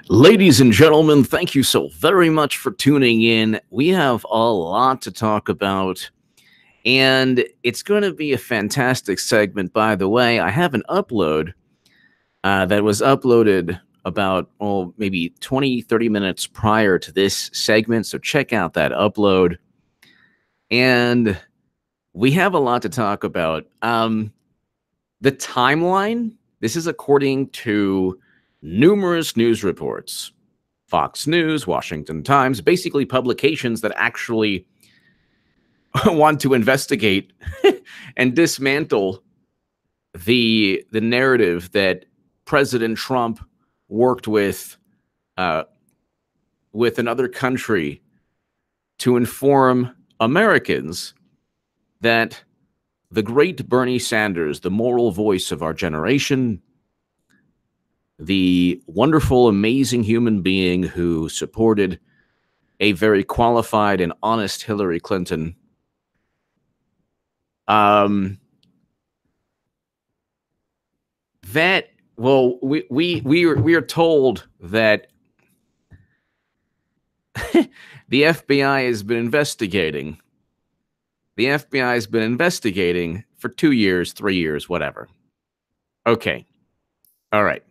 Ladies and gentlemen, thank you so very much for tuning in. We have a lot to talk about, and it's going to be a fantastic segment, by the way. I have an upload that was uploaded about, maybe 20, 30 minutes prior to this segment, so check out that upload. And we have a lot to talk about. The timeline, this is according to numerous news reports, Fox News, Washington Times, basically publications that actually want to investigate and dismantle the narrative that President Trump worked with another country to inform Americans that the great Bernie Sanders, the moral voice of our generation, the wonderful, amazing human being who supported a very qualified and honest Hillary Clinton, we are told that the FBI has been investigating. The FBI has been investigating for 2 years, 3 years, whatever. Okay. All right.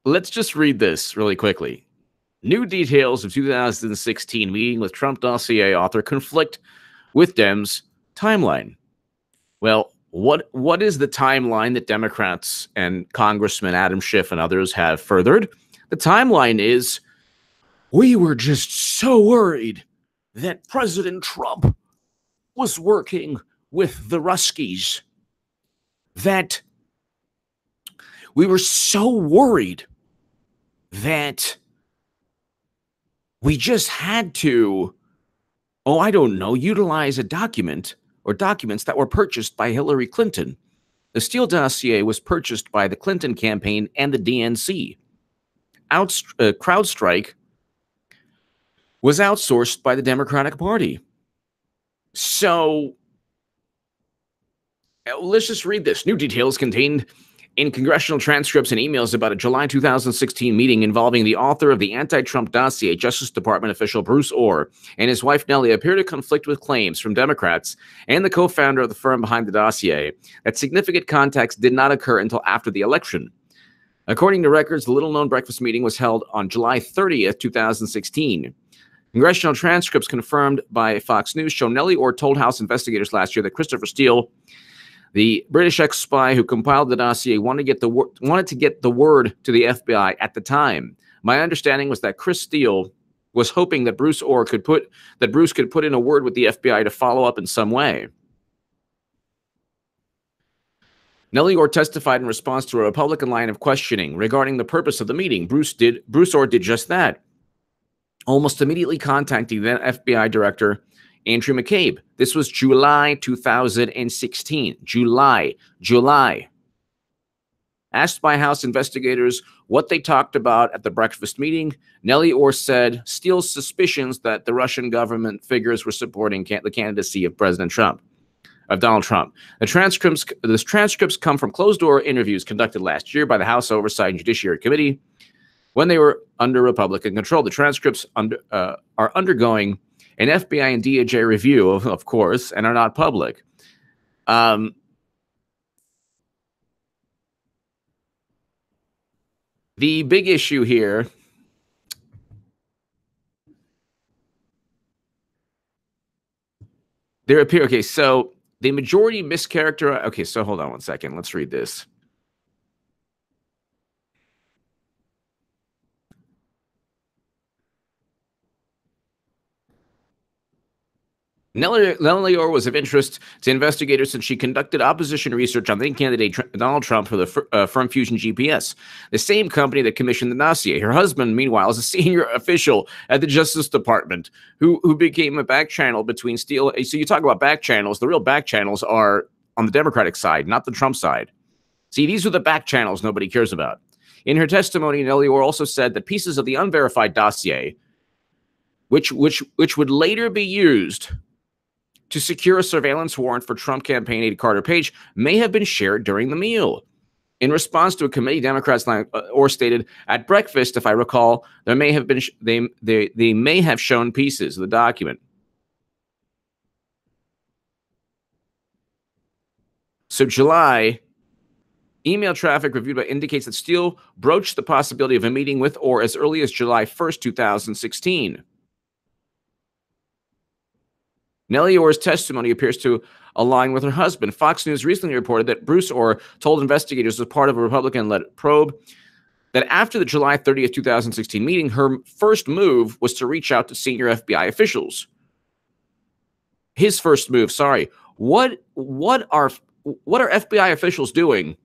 Let's just read this really quickly. New details of 2016 meeting with Trump dossier author conflict with Dems timeline. Well, what is the timeline that Democrats and Congressman Adam Schiff and others have furthered? The timeline is, we were just so worried that President Trump was working with the Ruskies, that we were so worried that we just had to, utilize a document or documents that were purchased by Hillary Clinton. The Steele dossier was purchased by the Clinton campaign and the DNC. CrowdStrike was outsourced by the Democratic Party. So let's just read this. New details contained in congressional transcripts and emails about a July 2016 meeting involving the author of the anti-Trump dossier, Justice Department official Bruce Orr, and his wife Nellie appear to conflict with claims from Democrats and the co-founder of the firm behind the dossier that significant contacts did not occur until after the election. According to records, the little-known breakfast meeting was held on July 30th, 2016. Congressional transcripts confirmed by Fox News show Nellie Orr told House investigators last year that Christopher Steele, the British ex-spy who compiled the dossier, wanted to get the word to the FBI at the time. My understanding was that Chris Steele was hoping that Bruce could put in a word with the FBI to follow up in some way. Nellie Orr testified in response to a Republican line of questioning regarding the purpose of the meeting. Bruce Orr did just that, almost immediately contacting then FBI Director Andrew McCabe. This was July 2016. July. Asked by House investigators what they talked about at the breakfast meeting, Nellie Orr said Steele's suspicions that the Russian government figures were supporting the candidacy of Donald Trump. The transcripts come from closed-door interviews conducted last year by the House Oversight and Judiciary Committee when they were under Republican control. The transcripts are undergoing an FBI and DOJ review, of course, and are not public. The big issue here so the majority mischaracterized. Okay, so hold on one second. Let's read this. Nellie Orr was of interest to investigators since she conducted opposition research on then candidate Donald Trump for the firm Fusion GPS, the same company that commissioned the dossier. Her husband, meanwhile, is a senior official at the Justice Department who became a back channel between Steele. So you talk about back channels. The real back channels are on the Democratic side, not the Trump side. See, these are the back channels nobody cares about. In her testimony, Nellie Orr also said that pieces of the unverified dossier, which would later be used to secure a surveillance warrant for Trump campaign aide Carter Page, may have been shared during the meal. In response to a committee, Democrats Orr stated, "At breakfast, if I recall, there may have been they may have shown pieces of the document." So July email traffic reviewed by indicates that Steele broached the possibility of a meeting with Orr as early as July 1st, 2016. Nellie Orr's testimony appears to align with her husband. Fox News recently reported that Bruce Orr told investigators as part of a Republican-led probe that after the July 30th, 2016 meeting, her first move was to reach out to senior FBI officials. His first move, sorry. What are FBI officials doing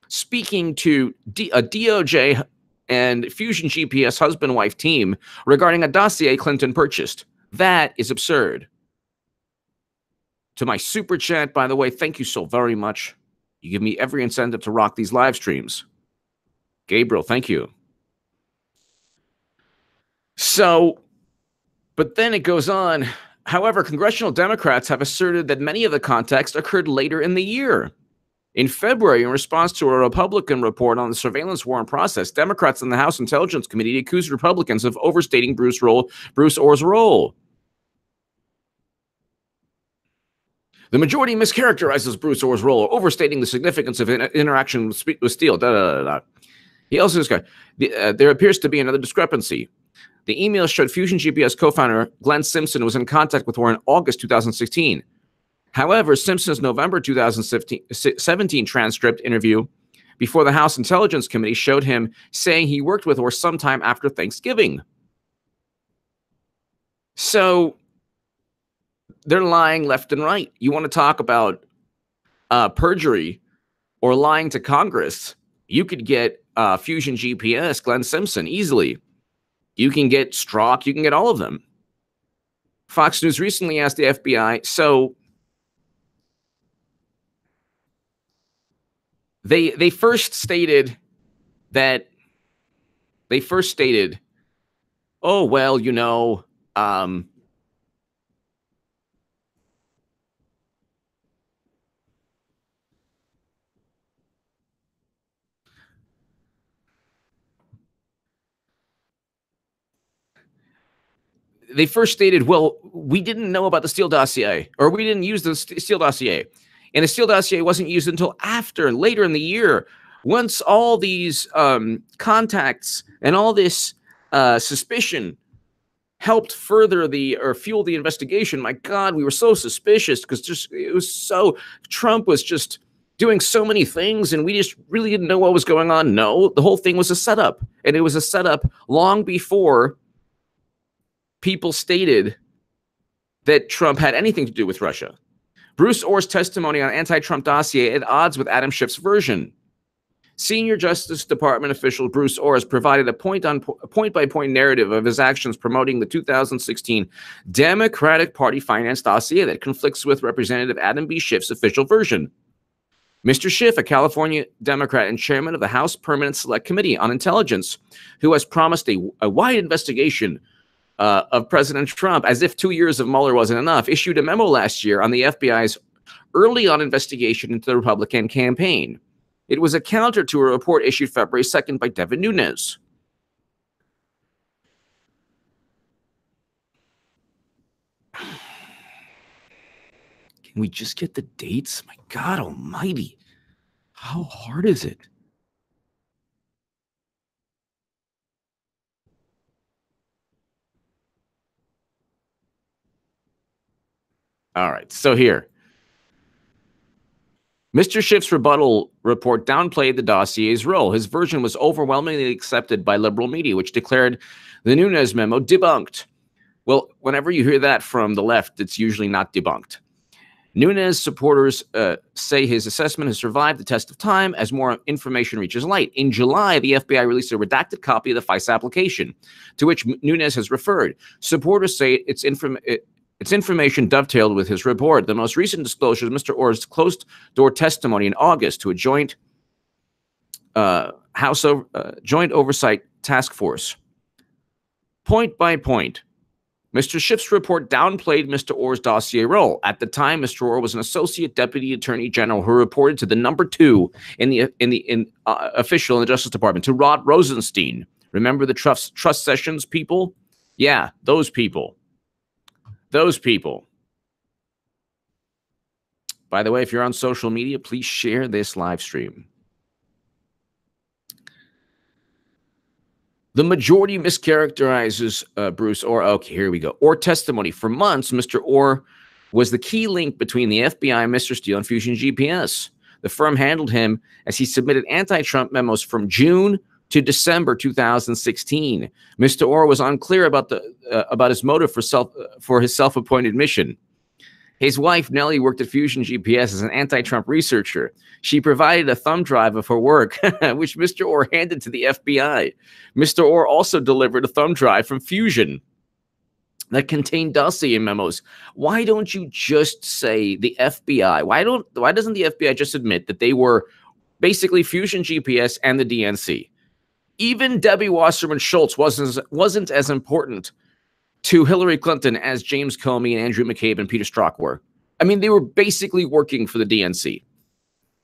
speaking to a DOJ and Fusion GPS husband-wife team regarding a dossier Clinton purchased? That is absurd. To my super chat, by the way, thank you so very much. You give me every incentive to rock these live streams. Gabriel, thank you. So, but then it goes on. However, congressional Democrats have asserted that many of the contacts occurred later in the year. In February, in response to a Republican report on the surveillance warrant process, Democrats in the House Intelligence Committee accused Republicans of overstating Bruce Orr's role. The majority mischaracterizes Bruce Orr's role, overstating the significance of interaction with Steele. He also said, there appears to be another discrepancy. The email showed Fusion GPS co-founder Glenn Simpson was in contact with Orr in August 2016. However, Simpson's November 2017 transcript interview before the House Intelligence Committee showed him saying he worked with Orr sometime after Thanksgiving. So they're lying left and right. You want to talk about perjury or lying to Congress? You could get Fusion GPS, Glenn Simpson, easily. You can get Strzok. You can get all of them. Fox News recently asked the FBI, so they first stated, oh, well, you know, they first stated, well, we didn't know about the Steele dossier, or we didn't use the Steele dossier. And the Steele dossier wasn't used until later in the year, once all these contacts and all this suspicion helped further fuel the investigation. My God, we were so suspicious because Trump was just doing so many things and we just really didn't know what was going on. No, the whole thing was a setup, and it was a setup long before people stated that Trump had anything to do with Russia. Bruce Orr's testimony on anti-Trump dossier at odds with Adam Schiff's version. Senior Justice Department official Bruce Orr has provided a point-by-point narrative of his actions promoting the 2016 Democratic Party finance dossier that conflicts with Representative Adam B. Schiff's official version. Mr. Schiff, a California Democrat and chairman of the House Permanent Select Committee on Intelligence, who has promised a wide investigation of President Trump, as if 2 years of Mueller wasn't enough, issued a memo last year on the FBI's early-on investigation into the Republican campaign. It was a counter to a report issued February 2nd by Devin Nunes. Can we just get the dates? My God almighty. How hard is it? All right, so here. Mr. Schiff's rebuttal report downplayed the dossier's role. His version was overwhelmingly accepted by liberal media, which declared the Nunes memo debunked. Well, whenever you hear that from the left, it's usually not debunked. Nunes supporters say his assessment has survived the test of time as more information reaches light. In July, the FBI released a redacted copy of the FISA application, to which Nunes has referred. Supporters say its information dovetailed with his report. The most recent disclosure is Mr. Orr's closed-door testimony in August to a joint joint oversight task force. Point by point, Mr. Schiff's report downplayed Mr. Orr's dossier role. At the time, Mr. Orr was an associate deputy attorney general who reported to the number 2 official in the Justice Department, to Rod Rosenstein. Remember the trust sessions people? Yeah, those people. Those people. By the way, if you're on social media, please share this live stream. The majority mischaracterizes Bruce Orr. Okay, here we go. Orr testimony. For months, Mr. Orr was the key link between the FBI, Mr. Steele, and Fusion GPS. The firm handled him as he submitted anti-Trump memos from June to December 2016. Mr. Orr was unclear about his motive for his self-appointed mission. His wife, Nellie, worked at Fusion GPS as an anti-Trump researcher. She provided a thumb drive of her work, which Mr. Orr handed to the FBI. Mr. Orr also delivered a thumb drive from Fusion that contained Dossier memos. Why don't you just say the FBI? Why doesn't the FBI just admit that they were basically Fusion GPS and the DNC? Even Debbie Wasserman Schultz wasn't as important to Hillary Clinton as James Comey and Andrew McCabe and Peter Strzok were. I mean, they were basically working for the DNC.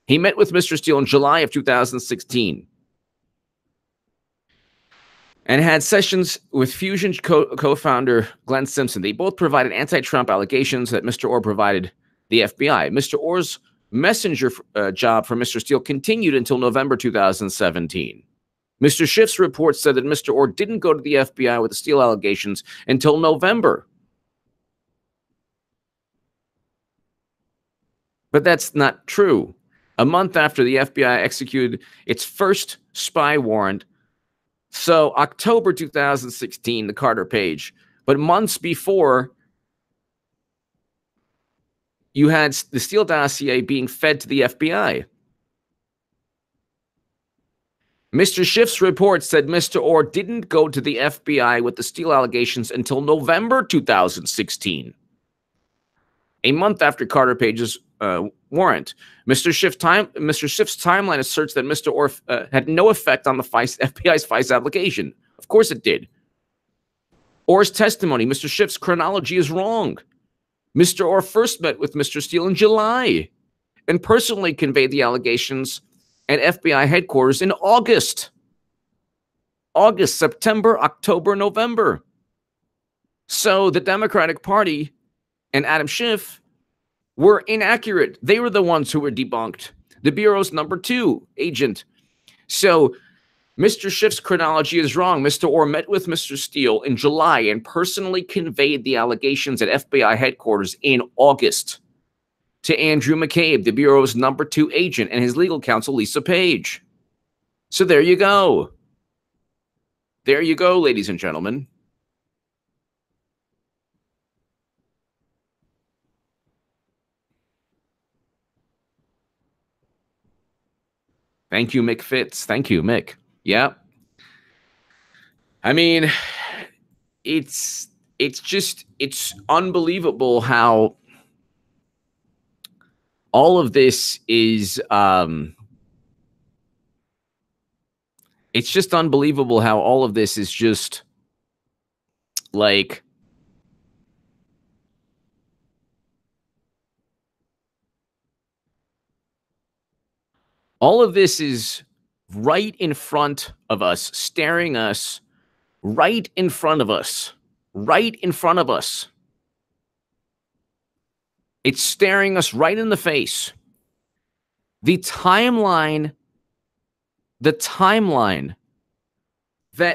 He met with Mr. Steele in July of 2016 and had sessions with Fusion co-founder Glenn Simpson. They both provided anti-Trump allegations that Mr. Orr provided the FBI. Mr. Orr's messenger job for Mr. Steele continued until November 2017. Mr. Schiff's report said that Mr. Orr didn't go to the FBI with the Steele allegations until November. But that's not true. A month after the FBI executed its first spy warrant, so October 2016, the Carter page, but months before, you had the Steele dossier being fed to the FBI. Mr. Schiff's report said Mr. Orr didn't go to the FBI with the Steele allegations until November 2016, a month after Carter Page's warrant. Mr. Schiff's timeline asserts that Mr. Orr had no effect on the FBI's FICE application. Of course it did. Orr's testimony, Mr. Schiff's chronology is wrong. Mr. Orr first met with Mr. Steele in July and personally conveyed the allegations at FBI headquarters in August, September, October, November. So the Democratic Party and Adam Schiff were inaccurate. They were the ones who were debunked. The Bureau's number 2 agent. So Mr. Schiff's chronology is wrong. Mr. Orr met with Mr. Steele in July and personally conveyed the allegations at FBI headquarters in August to Andrew McCabe, the Bureau's number 2 agent, and his legal counsel, Lisa Page. So there you go. There you go, ladies and gentlemen. Thank you, Mick Fitz. Thank you, Mick. Yeah. I mean, it's unbelievable how all of this is, it's just unbelievable how all of this is just like, all of this is right in front of us, staring us, right in front of us, right in front of us. It's staring us right in the face. The timeline, that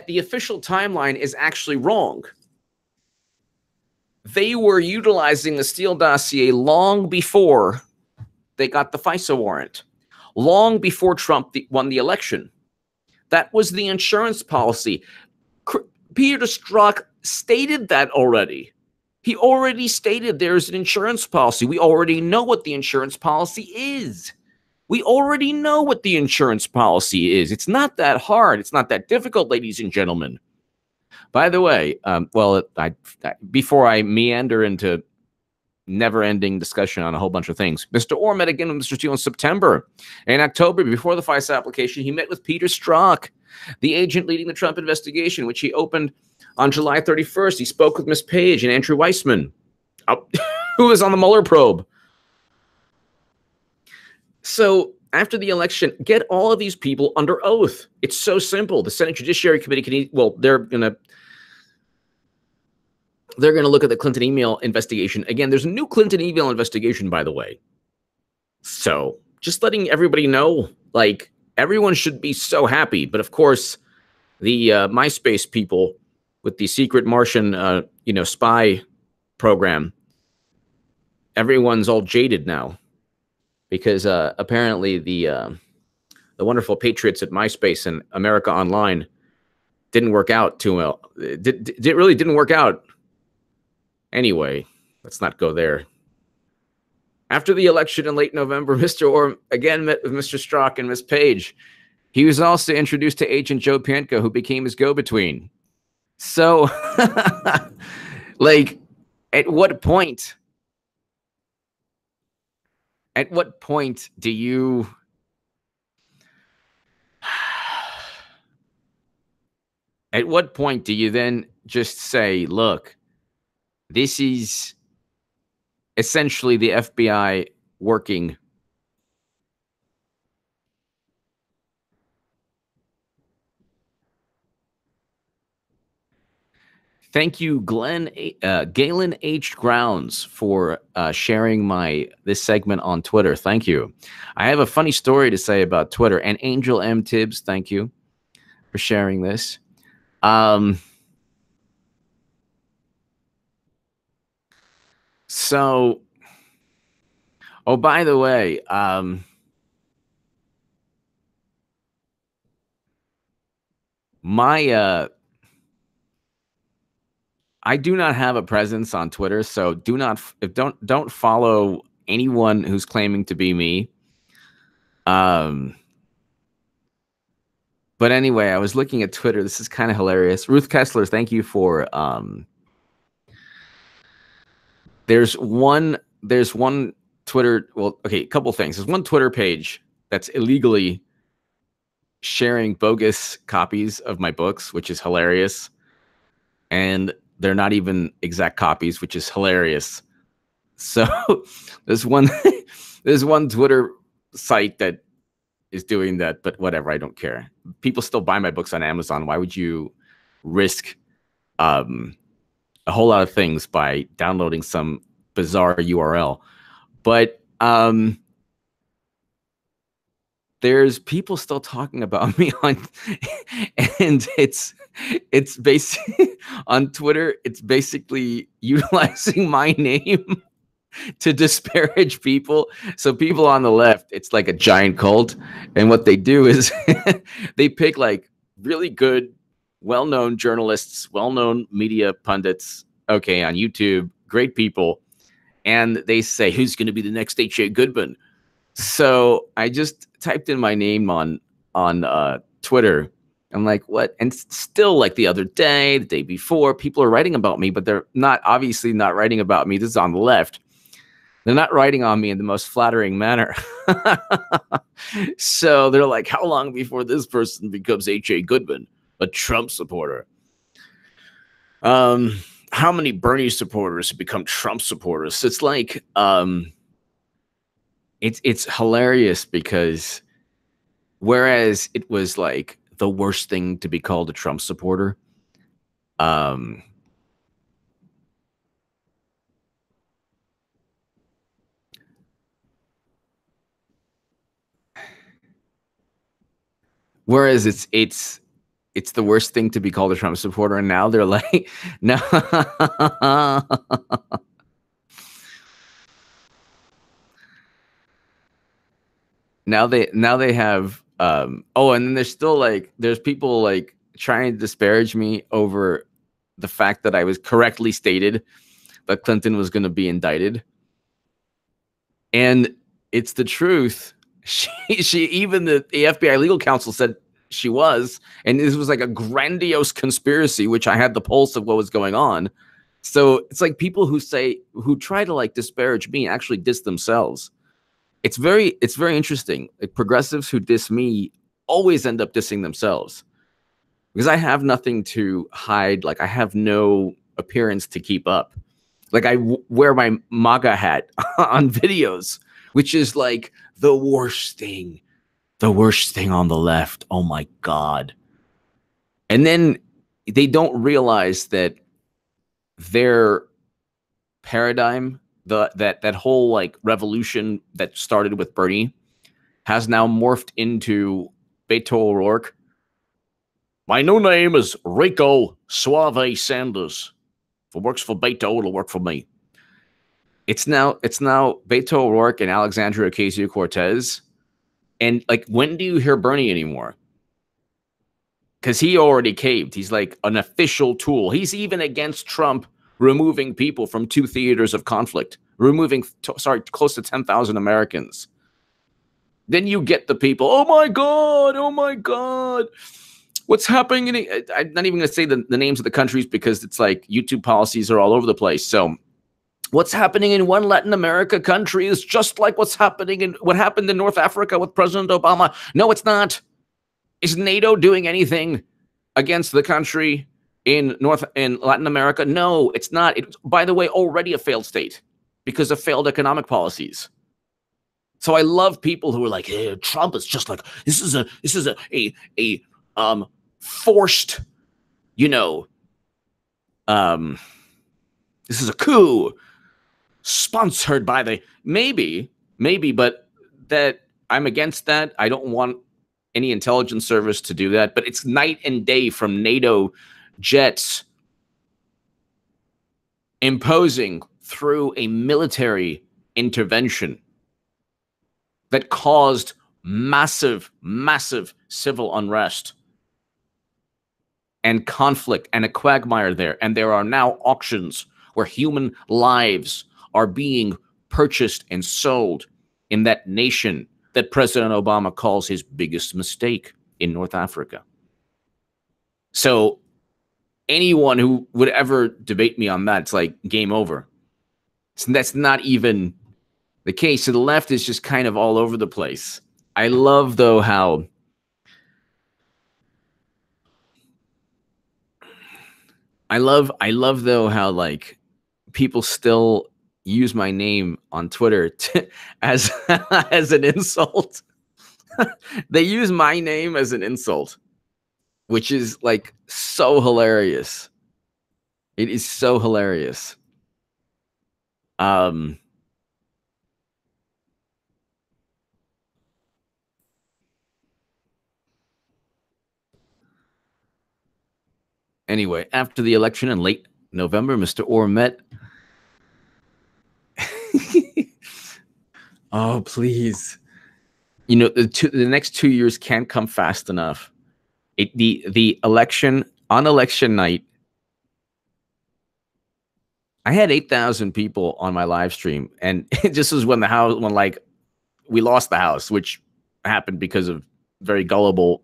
the official timeline is actually wrong. They were utilizing the Steele dossier long before they got the FISA warrant, long before Trump won the election. That was the insurance policy. Peter Strzok stated that already. He already stated there's an insurance policy. We already know what the insurance policy is. We already know what the insurance policy is. It's not that hard. It's not that difficult, ladies and gentlemen. By the way, before I meander into never-ending discussion on a whole bunch of things, Mr. Orr met again with Mr. Steele in September. In October, before the FISA application, he met with Peter Strzok, the agent leading the Trump investigation, which he opened On July 31st, he spoke with Miss Page and Andrew Weissman, who was on the Mueller probe. So after the election, get all of these people under oath. It's so simple. The Senate Judiciary Committee they're gonna look at the Clinton email investigation. Again, there's a new Clinton email investigation, by the way. So just letting everybody know, like, everyone should be so happy. But of course, the MySpace people with the secret Martian, spy program, everyone's all jaded now because apparently the wonderful patriots at MySpace and America Online didn't work out too well. It really didn't work out. Anyway, let's not go there. After the election in late November, Mr. Orr again met with Mr. Strzok and Miss Page. He was also introduced to Agent Joe Pientka, who became his go-between. So, like, at what point do you... At what point do you then just say, look, this is essentially the FBI working? Thank you, Galen H. Grounds, for sharing this segment on Twitter. Thank you. I have a funny story to say about Twitter. And Angel M. Tibbs, thank you for sharing this. So, oh, by the way, I do not have a presence on Twitter, so don't follow anyone who's claiming to be me. But anyway, I was looking at Twitter. This is kind of hilarious. Ruth Kessler, thank you for there's one Twitter, well, okay, a couple things. There's one Twitter page that's illegally sharing bogus copies of my books, which is hilarious. And they're not even exact copies, which is hilarious. So there's one Twitter site that is doing that, but whatever, I don't care. People still buy my books on Amazon. Why would you risk a whole lot of things by downloading some bizarre URL? But there's people still talking about me on, and it's basically on Twitter. It's basically utilizing my name to disparage people. So people on the left, it's like a giant cult, and what they do is they pick like really good, well-known journalists, well-known media pundits, okay, on YouTube, great people, and they say, who's going to be the next H.A. Goodman? So I just typed in my name on Twitter. I'm like, what? And still, like the other day, the day before, people are writing about me, but they're obviously not writing about me. This is on the left. They're not writing on me in the most flattering manner. So they're like, how long before this person becomes H.A. Goodman, a Trump supporter? How many Bernie supporters have become Trump supporters? It's like, it's hilarious because whereas it was like the worst thing to be called a Trump supporter, whereas it's the worst thing to be called a Trump supporter, and now they're like, no. Now they have and then there's still like there's people like trying to disparage me over the fact that I was correctly stated that Clinton was going to be indicted, and it's the truth. She even the FBI legal counsel said she was, and this was like a grandiose conspiracy, which I had the pulse of what was going on. So it's like people who try to like disparage me actually diss themselves. It's very interesting. Like progressives who diss me always end up dissing themselves. because I have nothing to hide. Like, I have no appearance to keep up. Like, I wear my MAGA hat on videos, which is like the worst thing on the left. Oh my God. And then they don't realize that their paradigm, that whole like revolution that started with Bernie, has now morphed into Beto O'Rourke. My new name is Rico Suave Sanders. If it works for Beto, it'll work for me. It's now Beto O'Rourke and Alexandria Ocasio-Cortez. And like, when do you hear Bernie anymore? Because he already caved. He's like an official tool. He's even against Trump removing people from 2 theaters of conflict, removing, close to 10,000 Americans. Then you get the people, oh my God, what's happening? I'm not even going to say the names of the countries because it's like YouTube policies are all over the place. So what's happening in one Latin America country is just like what happened in North Africa with President Obama. No, it's not. Is NATO doing anything against the country in Latin America? No, it's not. It's, by the way, already a failed state because of failed economic policies. So I love people who are like, hey, Trump is just like, this is a forced, this is a coup sponsored by the maybe, but that I'm against that. I don't want any intelligence service to do that, but it's night and day from NATO jets imposing through a military intervention that caused massive civil unrest and conflict and a quagmire there. And there are now auctions where human lives are being purchased and sold in that nation that President Obama calls his biggest mistake in North Africa. So anyone who would ever debate me on that, it's like game over. So that's not even the case. So the left is just kind of all over the place. I love, though, how though, how like people still use my name on Twitter as as an insult. They use my name as an insult, which is like so hilarious. It is so hilarious. Anyway, after the election in late November, Mr. Orr met. Oh, please. The next 2 years can't come fast enough. The election, on election night, I had 8,000 people on my live stream, and this was when we lost the House, which happened because of very gullible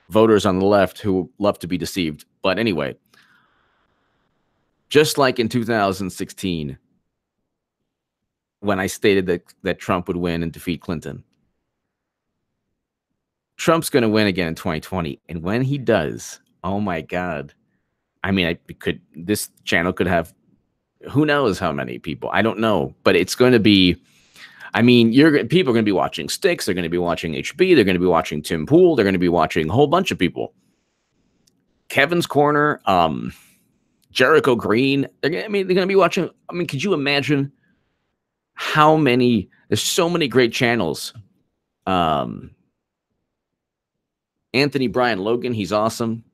voters on the left who love to be deceived. But anyway, just like in 2016, when I stated that Trump would win and defeat Clinton, Trump's going to win again in 2020. And when he does, oh my God. I mean, this channel could have who knows how many people. I don't know, but it's going to be, I mean, people are going to be watching Styx. They're going to be watching HB. They're going to be watching Tim Pool. They're going to be watching a whole bunch of people. Kevin's Corner, Jericho Green. They're going to be watching. I mean, could you imagine how many? There's so many great channels. Anthony Brian Logan, he's awesome.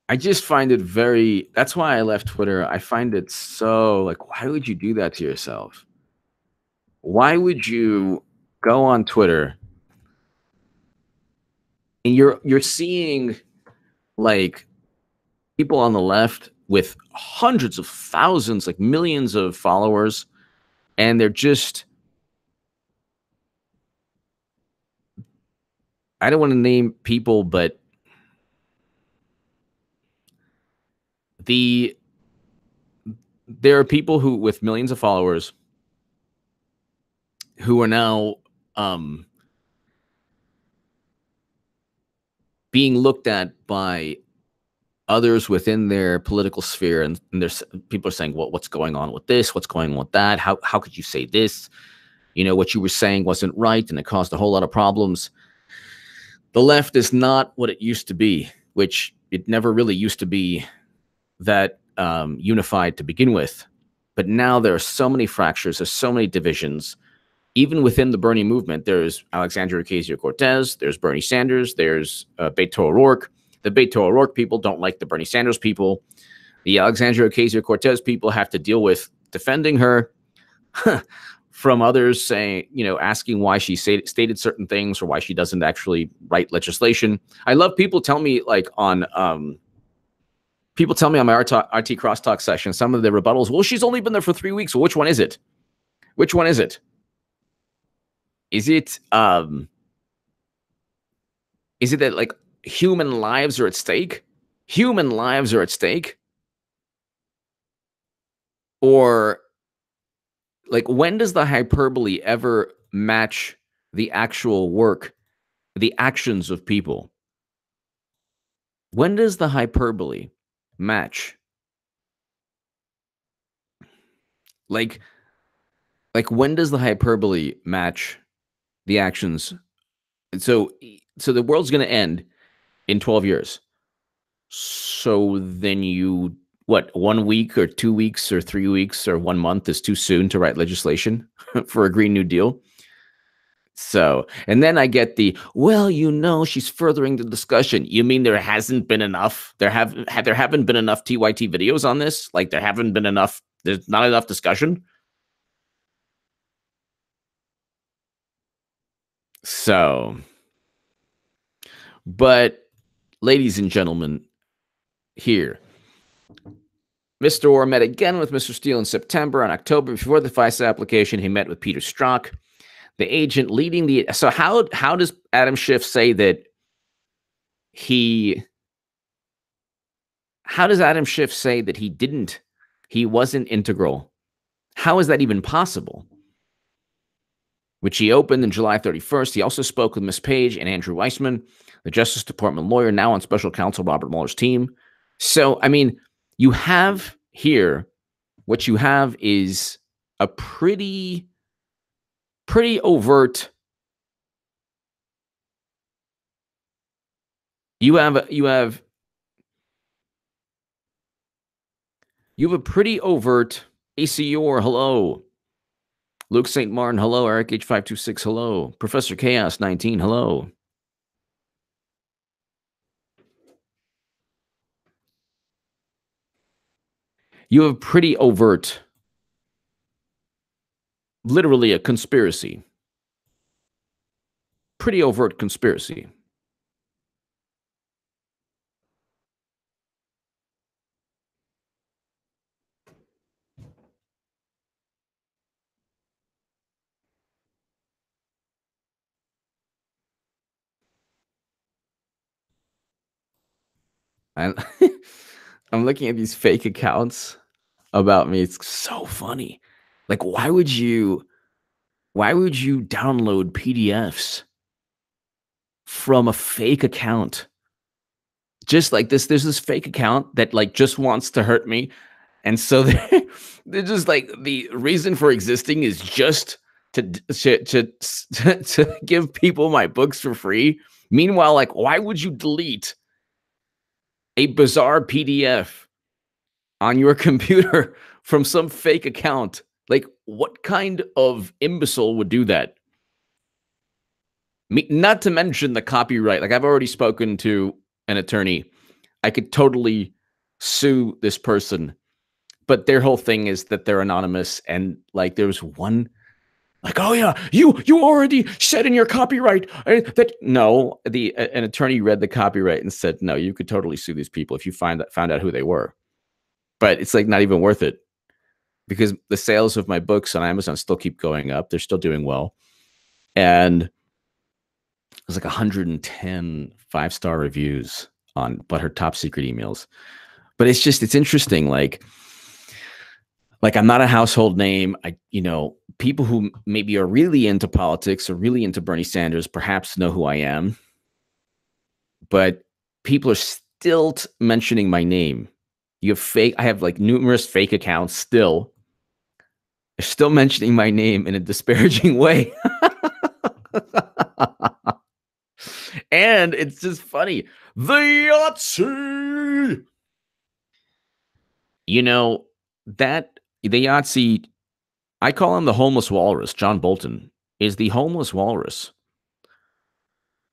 I just find it that's why I left Twitter. I find it so like, why would you do that to yourself? Why would you go on Twitter and you're seeing like people on the left with hundreds of thousands, like millions of followers, and they're just I don't want to name people, but there are people who with millions of followers who are now being looked at by others within their political sphere, and there's people are saying, well, what's going on with this, what's going on with that, how could you say this, what you were saying wasn't right and it caused a whole lot of problems. The left is not what it used to be, which it never really used to be that unified to begin with. But now there are so many fractures, there's so many divisions. Even within the Bernie movement, there's Alexandria Ocasio-Cortez, there's Bernie Sanders, there's Beto O'Rourke. The Beto O'Rourke people don't like the Bernie Sanders people. The Alexandria Ocasio-Cortez people have to deal with defending her from others saying, asking why she stated certain things or why she doesn't actually write legislation. I love people tell me people tell me on my RT Crosstalk session, some of the rebuttals, well, she's only been there for 3 weeks. Well, which one is it? Which one is it? Is it that like human lives are at stake? Human lives are at stake? Or like, when does the hyperbole ever match the actual work, the actions of people? When does the hyperbole match? Like when does the hyperbole match the actions? So the world's going to end in 12 years. So then what, 1 week or 2 weeks or 3 weeks or 1 month is too soon to write legislation for a Green New Deal? So, and then I get she's furthering the discussion. You mean there hasn't been enough? There haven't been enough TYT videos on this? Like there's not enough discussion? So, but ladies and gentlemen, here, Mr. Orr met again with Mr. Steele in September. In October, before the FISA application, he met with Peter Strzok, the agent leading the. So how does Adam Schiff say that how does Adam Schiff say that he wasn't integral? How is that even possible? Which he opened on July 31st. He also spoke with Ms. Page and Andrew Weissman, the Justice Department lawyer, now on special counsel Robert Mueller's team. So, I mean, you have here, what you have is a pretty overt. You have a pretty overt ACOR, hello. Luke St. Martin, hello. Eric H526, hello. Professor Chaos 19, hello. You have pretty overt, literally a conspiracy. Pretty overt conspiracy. I'm looking at these fake accounts about me. It's so funny. Like, why would you download PDFs from a fake account? Just like this, there's this fake account that like just wants to hurt me. And so they're just like, the reason for existing is just to give people my books for free. Meanwhile, like, why would you delete a bizarre PDF on your computer from some fake account? Like, what kind of imbecile would do that? Not to mention the copyright. Like, I've already spoken to an attorney. I could totally sue this person, but their whole thing is that they're anonymous. And like, there's one like, oh yeah, you already said in your copyright that no. An attorney read the copyright and said, no, you could totally sue these people if you found out who they were. But it's like not even worth it, because the sales of my books on Amazon still keep going up. They're still doing well. And There's like 110 5-star reviews on, but her top secret emails. But it's interesting. Like I'm not a household name. People who maybe are really into politics or really into Bernie Sanders perhaps know who I am, but people are still mentioning my name. I have like numerous fake accounts still. They're still mentioning my name in a disparaging way. And it's just funny. The Yahtzee! That the Yahtzee, I call him the homeless walrus. John Bolton is the homeless walrus.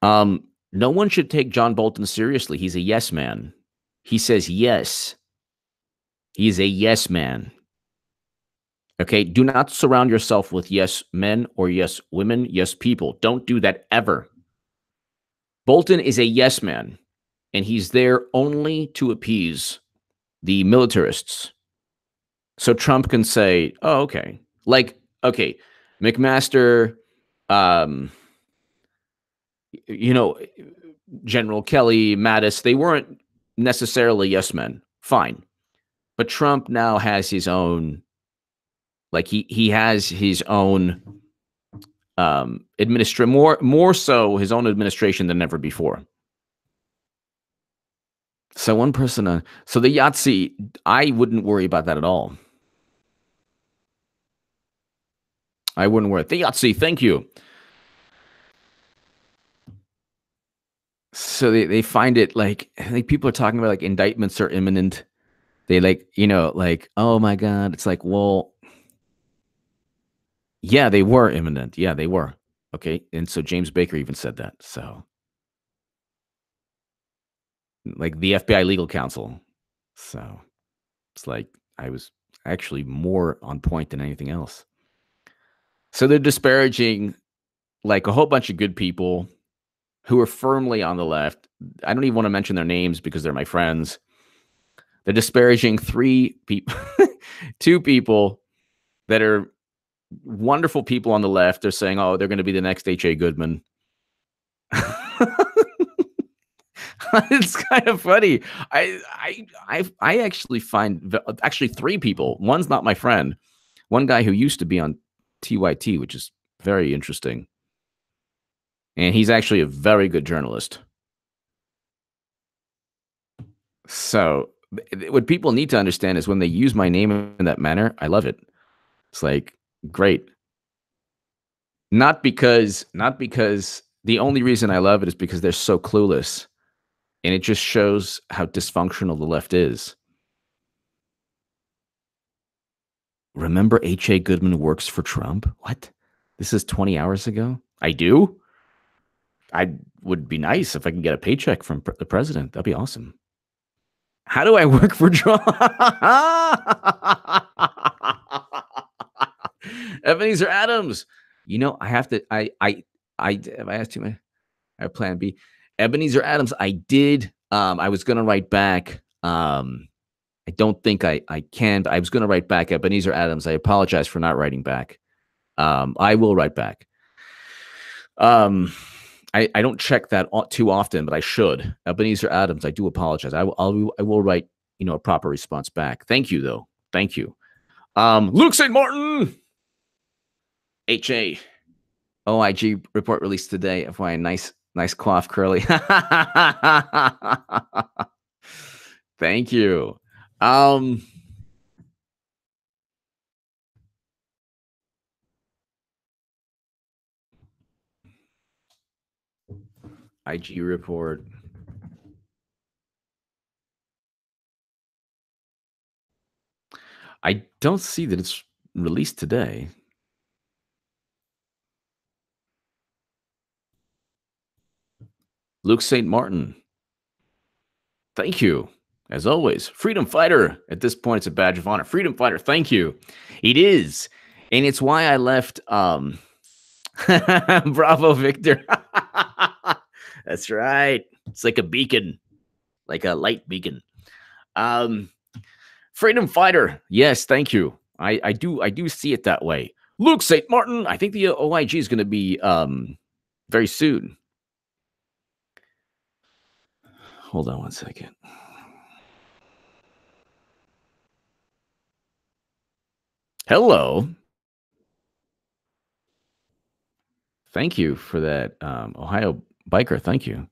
No one should take John Bolton seriously. He's a yes man. He says yes. He's a yes man. Okay, do not surround yourself with yes men or yes women, yes people. Don't do that ever. Bolton is a yes man, and he's there only to appease the militarists. So Trump can say, oh, okay. Like, okay, McMaster, General Kelly, Mattis, they weren't necessarily yes men. Fine. But Trump now has his own, like he has his own more so his own administration than ever before. So one person, so the Yahtzee, I wouldn't worry about that at all. I wouldn't worry. The Yahtzee, thank you. So they find it like people are talking about like indictments are imminent. They like, oh my God. It's like, well, yeah, they were imminent. Yeah, they were. Okay. And so James Baker even said that. So like the FBI legal counsel. So it's like I was actually more on point than anything else. So they're disparaging like a whole bunch of good people who are firmly on the left. I don't even want to mention their names because they're my friends. They're disparaging two people that are wonderful people on the left. They're saying, oh, they're going to be the next H.A. Goodman. It's kind of funny. I actually find three people. One's not my friend. One guy who used to be on TYT, which is very interesting. And he's actually a very good journalist. So what people need to understand is when they use my name in that manner, I love it. It's like, great. Not because the only reason I love it is because they're so clueless. And it just shows how dysfunctional the left is. Remember H.A. Goodman works for Trump? What? This is 20 hours ago? I do? I would be nice if I can get a paycheck from the president. That'd be awesome. How do I work for Trump? Ebenezer Adams. I have to. I asked you my plan B. Ebenezer Adams. I did. I was going to write back. I don't think I can. But I was going to write back. Ebenezer Adams. I apologize for not writing back. I will write back. I don't check that too often, but I should. Ebenezer Adams, I do apologize. I will write, a proper response back. Thank you, though. Thank you. Luke St. Martin. H.A. OIG report released today. FYI, nice coif, curly. Thank you. IG report. I don't see that it's released today. Luke St. Martin. Thank you. As always, freedom fighter. At this point, it's a badge of honor. Freedom fighter. Thank you. It is. And it's why I left Bravo Victor. That's right. It's like a beacon, like a light beacon. Freedom fighter. Yes, thank you. I do see it that way. Luke St. Martin. I think the OIG is going to be very soon. Hold on one second. Hello. Thank you for that, Ohio biker. Thank you.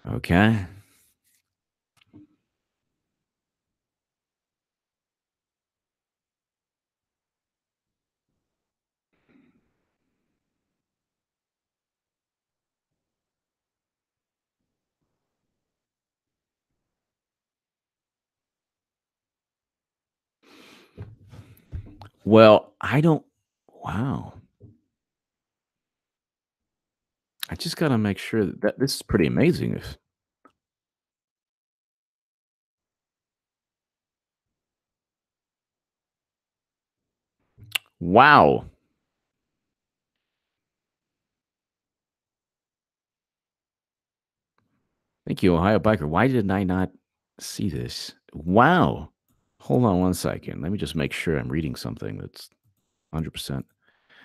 Okay. Well, I don't. Wow. I just got to make sure that this is pretty amazing. Wow. Thank you, Ohio biker. Why did I not see this? Wow. Hold on one second. Let me just make sure I'm reading something that's 100%.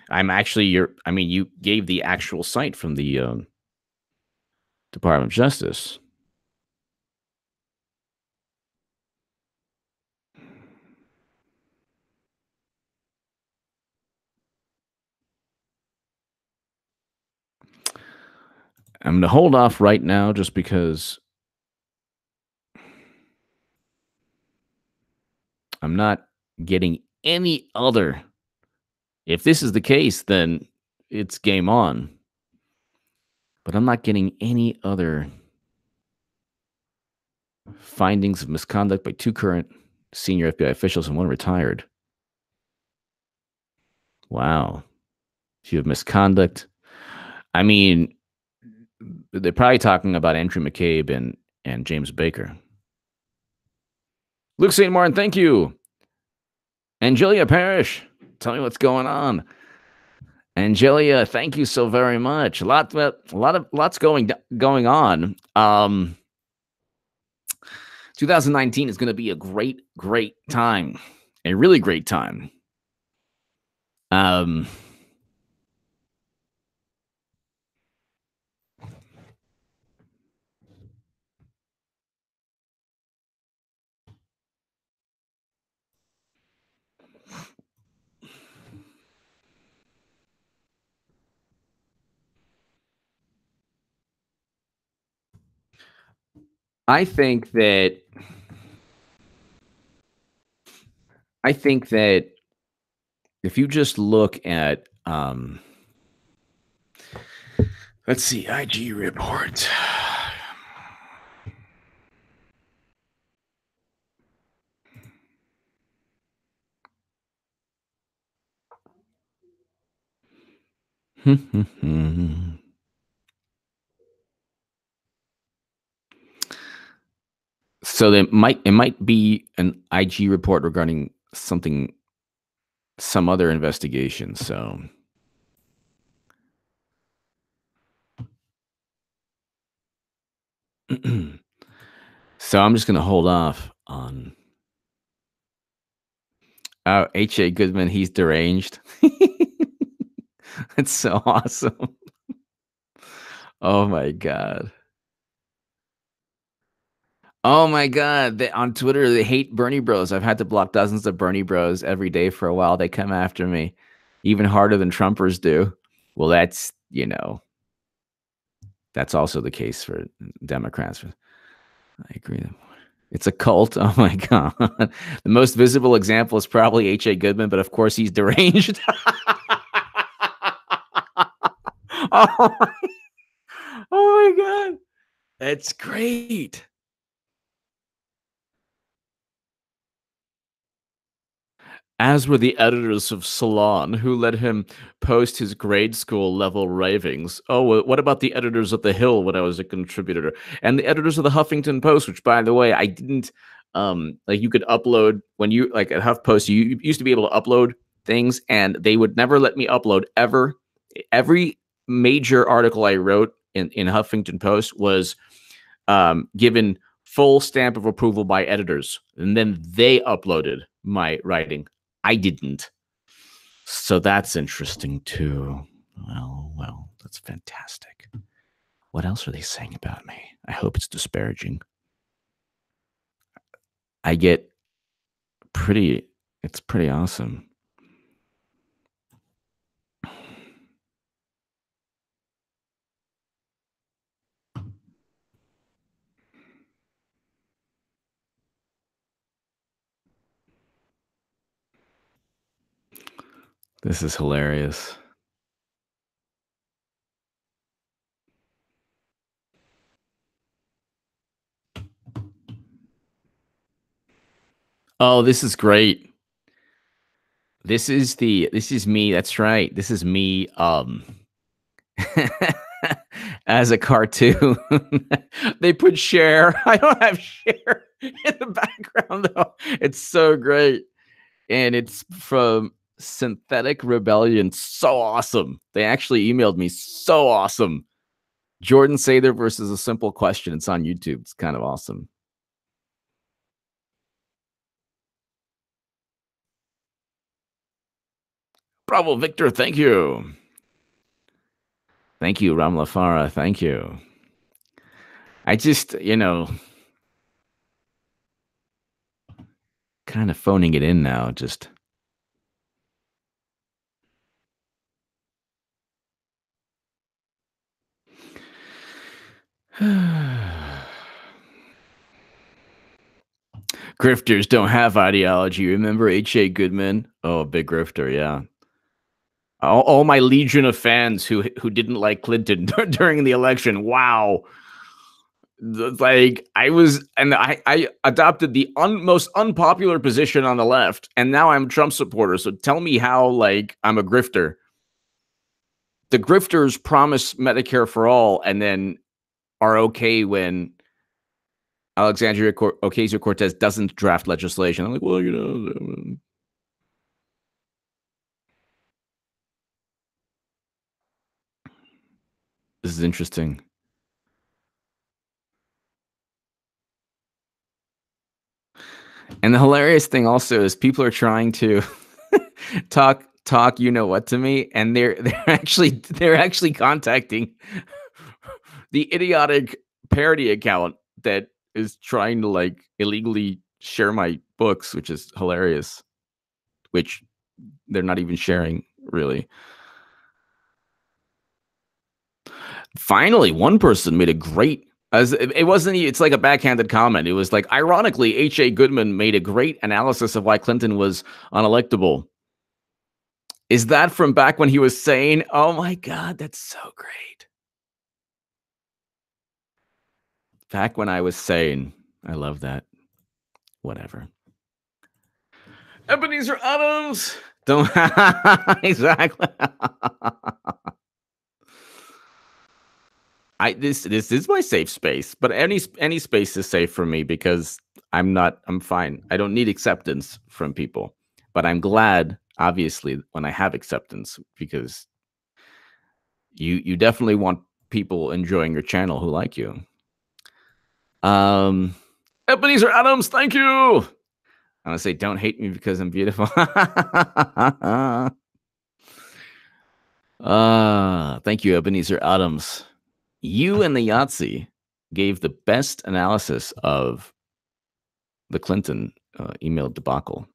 I'm actually I mean, you gave the actual site from the Department of Justice. I'm going to hold off right now just because I'm not getting any other. If this is the case, then it's game on. But I'm not getting any other findings of misconduct by 2 current senior FBI officials and 1 retired. Wow. If you have misconduct, I mean, they're probably talking about Andrew McCabe and James Baker. Luke St. Martin, thank you. Angelia Parrish, tell me what's going on. Angelia, thank you so very much. Lots going on. 2019 is going to be a great time, a really great time. I think that if you just look at let's see, IG report. So it might be an IG report regarding some other investigation. So so I'm just going to hold off on. Oh, H.A. Goodman, he's deranged. That's so awesome. Oh my God. Oh my God. On Twitter, they hate Bernie bros. I've had to block dozens of Bernie bros every day for a while. They come after me even harder than Trumpers do. Well, that's also the case for Democrats. I agree. It's a cult. Oh my God. The most visible example is probably H.A. Goodman, but of course he's deranged. Oh my God. That's great. As were the editors of Salon, who let him post his grade school level ravings. Oh, what about the editors of The Hill when I was a contributor? And the editors of the Huffington Post, which, by the way, I didn't, like you could upload when you, like at HuffPost, you used to be able to upload things and they would never let me upload ever. Every major article I wrote in Huffington Post was given full stamp of approval by editors. And then they uploaded my writing. I didn't. So that's interesting too. Well, that's fantastic. What else are they saying about me? I hope it's disparaging. I get it's pretty awesome. This is hilarious. Oh, this is great. This is me. That's right. This is me as a cartoon. They put Cher. I don't have Cher in the background though. It's so great. And it's from Synthetic Rebellion. So awesome. They actually emailed me. So awesome. Jordan Sather versus A Simple Question. It's on YouTube. It's kind of awesome. Bravo, Victor. Thank you. Thank you, Ram Lafara. Thank you. I just, kind of phoning it in now. Just. Grifters don't have ideology. Remember H.A. Goodman? Oh, big grifter, yeah. All my legion of fans who didn't like Clinton during the election. Wow. Like I adopted the most unpopular position on the left, and now I'm a Trump supporter. So tell me how I'm a grifter. The grifters promise Medicare for all and then are okay when Alexandria Ocasio-Cortez doesn't draft legislation. I'm like, well, this is interesting. And the hilarious thing also is people are trying to talk you know what to me, and they're actually contacting the idiotic parody account that is trying to illegally share my books, which is hilarious, which they're not even sharing really. Finally, one person made a great, it wasn't, it's like a backhanded comment. It was like, ironically, H.A. Goodman made a great analysis of why Clinton was unelectable. Is that from back when he was sane? Oh my God, that's so great. Back when I was sane. I love that. Whatever. Ebenezer Adams. Don't exactly. This is my safe space, but any space is safe for me because I'm fine. I don't need acceptance from people, but I'm glad, obviously, when I have acceptance, because you definitely want people enjoying your channel who like you. Ebenezer Adams, thank you. I'm gonna say, don't hate me because I'm beautiful. Thank you, Ebenezer Adams. You and the Yahtzee gave the best analysis of the Clinton email debacle.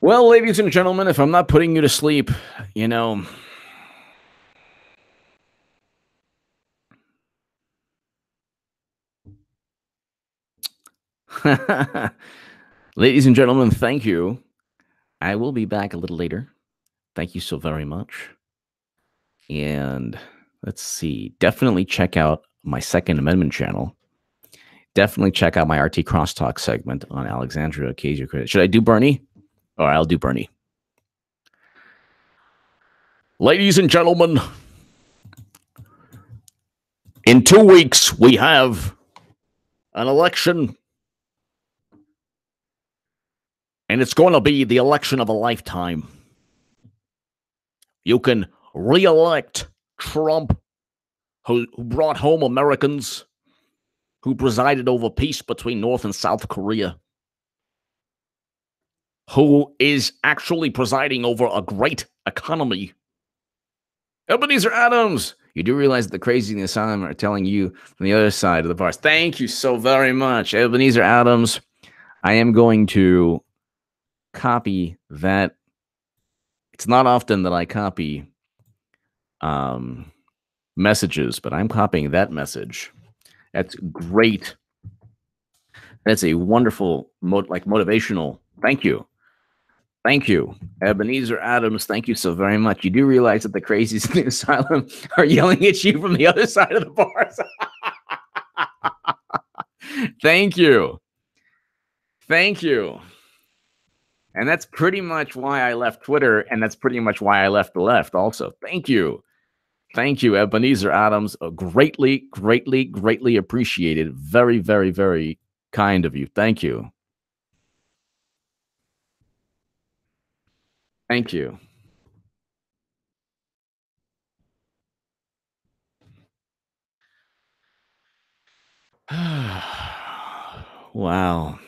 Well, ladies and gentlemen, if I'm not putting you to sleep, ladies and gentlemen, thank you. I will be back a little later. Thank you so very much. And let's see. Definitely check out my Second Amendment channel. Definitely check out my RT Crosstalk segment on Alexandria Ocasio-Cortez. Should I do Bernie? All right, I'll do Bernie. Ladies and gentlemen, in 2 weeks, we have an election, and it's going to be the election of a lifetime. You can re-elect Trump, who brought home Americans, who presided over peace between North and South Korea, who is actually presiding over a great economy. Ebenezer Adams, you do realize that the crazy in the asylum are telling you from the other side of the bars. Thank you so very much, Ebenezer Adams. I am going to copy that. It's not often that I copy messages, but I'm copying that message. That's great. That's a wonderful, motivational. Thank you. Thank you, Ebenezer Adams. Thank you so very much. You do realize that the crazies in the asylum are yelling at you from the other side of the bars. Thank you. Thank you. And that's pretty much why I left Twitter, and that's pretty much why I left the left also. Thank you. Thank you, Ebenezer Adams. Greatly, greatly, greatly appreciated. Very, very, very kind of you. Thank you. Thank you. Wow.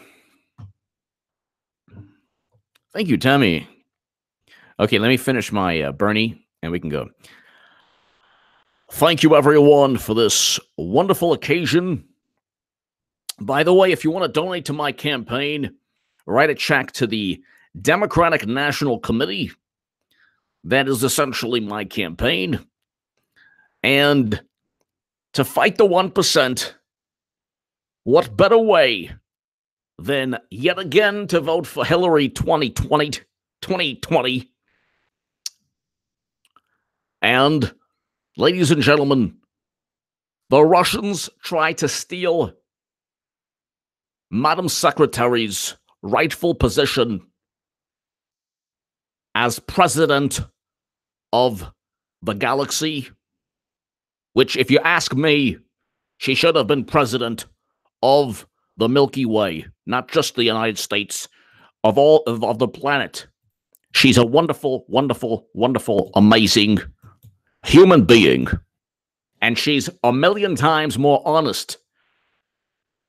Thank you, Tommy. Okay, let me finish my Bernie, and we can go. Thank you, everyone, for this wonderful occasion. By the way, if you want to donate to my campaign, write a check to the Democratic National Committee. That is essentially my campaign. And to fight the 1%, what better way than yet again to vote for Hillary 2020. And, ladies and gentlemen, the Russians try to steal Madam Secretary's rightful position as president of the galaxy, which, if you ask me, she should have been president of the Milky Way, not just the United States, of all of the planet. She's a wonderful, wonderful, wonderful, amazing human being. And she's a million times more honest.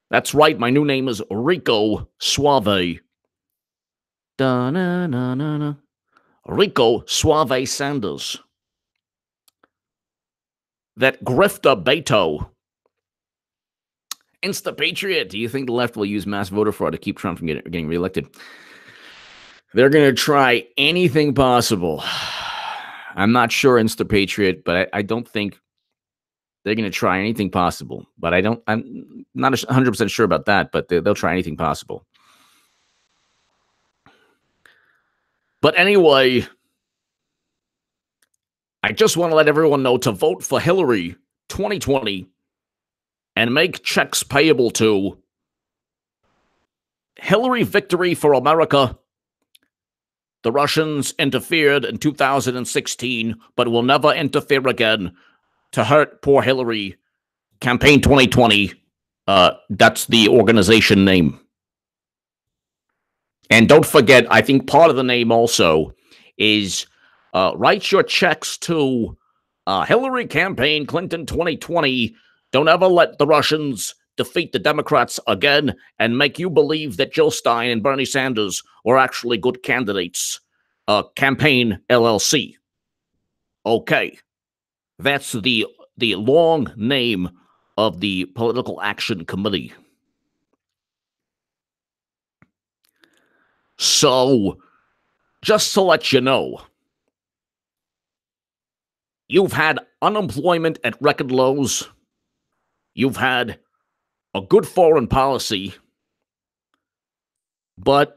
That's right, my new name is Rico Suave. Da-na-na-na-na. Rico Suave Sanders. That grifter Beto. Insta-Patriot. Do you think the left will use mass voter fraud to keep Trump from getting reelected? They're going to try anything possible. I'm not sure, Insta-Patriot, but I don't think they're going to try anything possible. But I'm not 100% sure about that, but they'll try anything possible. But anyway, I just want to let everyone know to vote for Hillary 2020 and make checks payable to Hillary Victory for America. The Russians interfered in 2016, but will never interfere again to hurt poor Hillary. Campaign 2020, that's the organization name. And don't forget, I think part of the name also is write your checks to Hillary Campaign Clinton 2020. Don't ever let the Russians defeat the Democrats again and make you believe that Jill Stein and Bernie Sanders were actually good candidates. Campaign LLC. Okay. That's the long name of the Political Action Committee. So, just to let you know, you've had unemployment at record lows. You've had a good foreign policy, but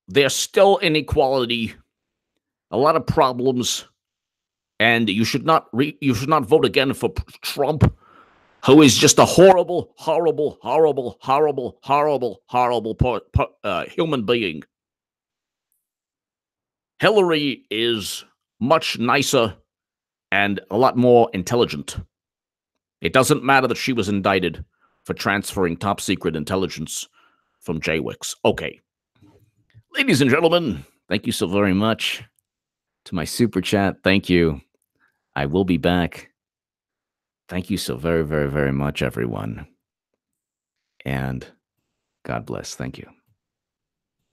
there's still inequality, a lot of problems, and you should not vote again for Trump, who is just a horrible, horrible, horrible, horrible, horrible, horrible human being. Hillary is much nicer and a lot more intelligent. It doesn't matter that she was indicted for transferring top secret intelligence from JWICS. Okay. Ladies and gentlemen, thank you so very much. To my super chat, thank you. I will be back. Thank you so very, very, very much, everyone. And God bless. Thank you.